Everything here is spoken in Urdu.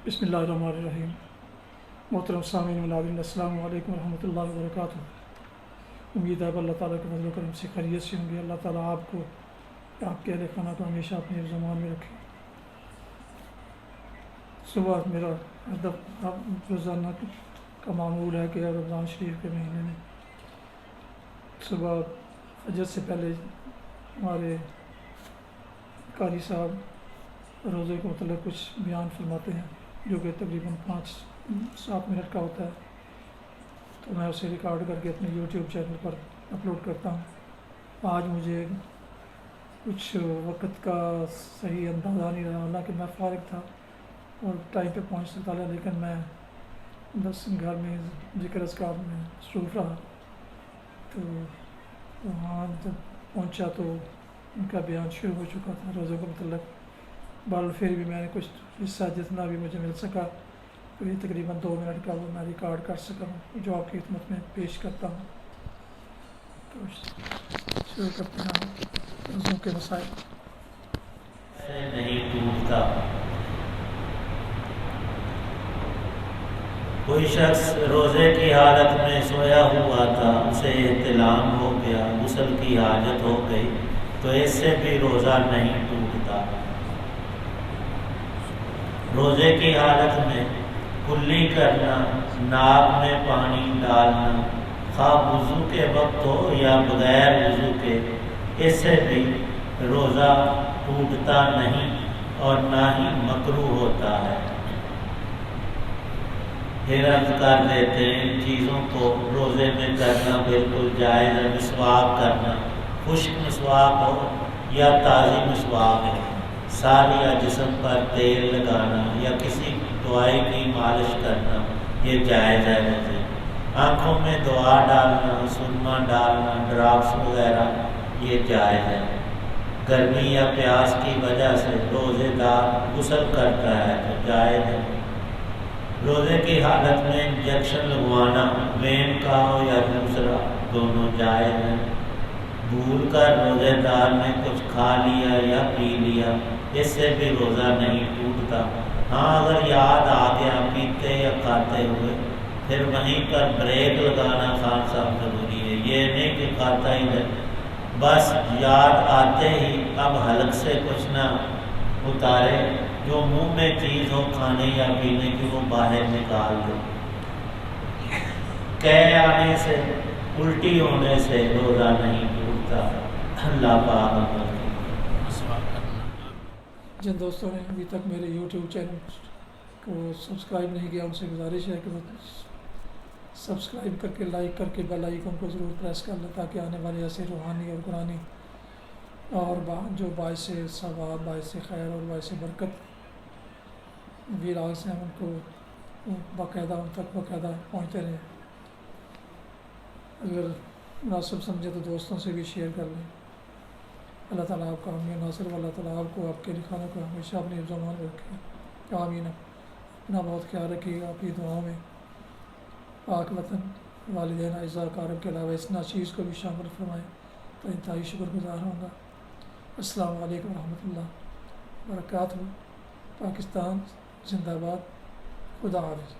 بسم اللہ الرحمن الرحیم۔ محترم سامعین و ناظرین، السلام علیکم ورحمۃ اللہ وبرکاتہ۔ امید ہے اللہ تعالیٰ کے فضل و کرم سے خیریت سے ہوں گے۔ اللہ تعالیٰ آپ کو، آپ کے اہل خانہ کو ہمیشہ اپنے زمان میں رکھے۔ صبح میرا ہدف روزانہ کا معمول ہے کہ رمضان شریف کے مہینے میں صبح فجر سے پہلے ہمارے قاری صاحب روزے کے متعلق کچھ بیان فرماتے ہیں، جو کہ تقریباً 5-7 منٹ کا ہوتا ہے، تو میں اسے ریکارڈ کر کے اپنے یوٹیوب چینل پر اپلوڈ کرتا ہوں۔ آج مجھے کچھ وقت کا صحیح اندازہ نہیں رہا، حالانکہ میں فارغ تھا اور ٹائم پہ پہنچ سکتا تھا، لیکن میں بس گھر میں ذکر اذکار میں مصروف رہا۔ تو وہاں جب پہنچا تو ان کا بیان شروع ہو چکا تھا روزے کے متعلق۔ بہرحال پھر بھی میں نے کچھ حصہ جتنا بھی مجھے مل سکا، تو یہ تقریباً 2 منٹ کا وہ میں ریکارڈ کر سکا ہوں، جو آپ کی خدمت میں پیش کرتا ہوں۔ تو شروع کرتے ہیں روزوں کے مسائل۔ نہیں ٹوٹتا۔ کوئی شخص روزے کی حالت میں سویا ہوا تھا، اسے احتلام ہو گیا، غسل کی حاجت ہو گئی، تو اس سے بھی روزہ نہیں ٹوٹتا۔ روزے کی حالت میں کلی کرنا، ناک میں پانی ڈالنا، خواہ وضو کے وقت ہو یا بغیر وضو کے، اس سے بھی روزہ ٹوٹتا نہیں اور نہ ہی مکروہ ہوتا ہے۔ پھر عرض کر دیتے ہیں ان چیزوں کو روزے میں کرنا بالکل جائز ہے۔ مسواک کرنا، خشک مسواک ہو یا تازی مسواک ہے، سر یا جسم پر تیل لگانا یا کسی دوائی کی مالش کرنا، یہ جائز ہے روزے۔ آنکھوں میں دوا ڈالنا، سرما ڈالنا، ڈراپس وغیرہ، یہ جائز ہے۔ گرمی یا پیاس کی وجہ سے روزے دار غسل کرتا ہے تو جائز ہے۔ روزے کی حالت میں انجیکشن لگوانا، وین کا ہو یا دوسرا، دونوں جائز ہیں۔ بھول کر روزے دار نے کچھ کھا لیا یا پی لیا، اس سے بھی روزہ نہیں ٹوٹتا۔ ہاں اگر یاد آ گیا پیتے یا کھاتے ہوئے، پھر وہیں پر بریک لگانا خان صاحب ضروری ہے۔ یہ نہیں کہ کھاتا ہی رہے، بس یاد آتے ہی اب حلق سے کچھ نہ اتارے، جو منہ میں چیز ہو کھانے یا پینے کی وہ باہر نکال دے۔ قے آنے سے، الٹی ہونے سے روزہ نہیں ٹوٹتا۔ اللہ پاک جن دوستوں نے ابھی تک میرے یوٹیوب چینل کو سبسکرائب نہیں کیا، ان سے گزارش ہے کہ وہ سبسکرائب کر کے، لائک کر کے بیل آئیکن کو ضرور پریس کر لیں، تاکہ آنے والے ایسے روحانی اور قرآنی اور جو باعث ثواب، باعث خیر اور باعث برکت ویلاگز ہیں، ان کو باقاعدہ ان تک باقاعدہ پہنچتے رہیں۔ اگر مناسب سمجھے تو دوستوں سے بھی شیئر کر لیں۔ اللہ تعالیٰ آپ کا حامی و ناصر، اللہ تعالیٰ آپ کو، آپ کے لکھانوں کو ہمیشہ اپنے زمان میں رکھے۔ آمین۔ اپنا بہت خیال رکھیے گا اپنی دعاؤں میں۔ پاک وطن، والدین، اعزاء اقارب کے علاوہ اس ناچیز کو بھی شامل فرمائیں تو انتہائی شکر گزار ہوں گا۔ السلام علیکم ورحمۃ اللہ وبرکاتہ۔ پاکستان زندہ باد۔ خدا حافظ۔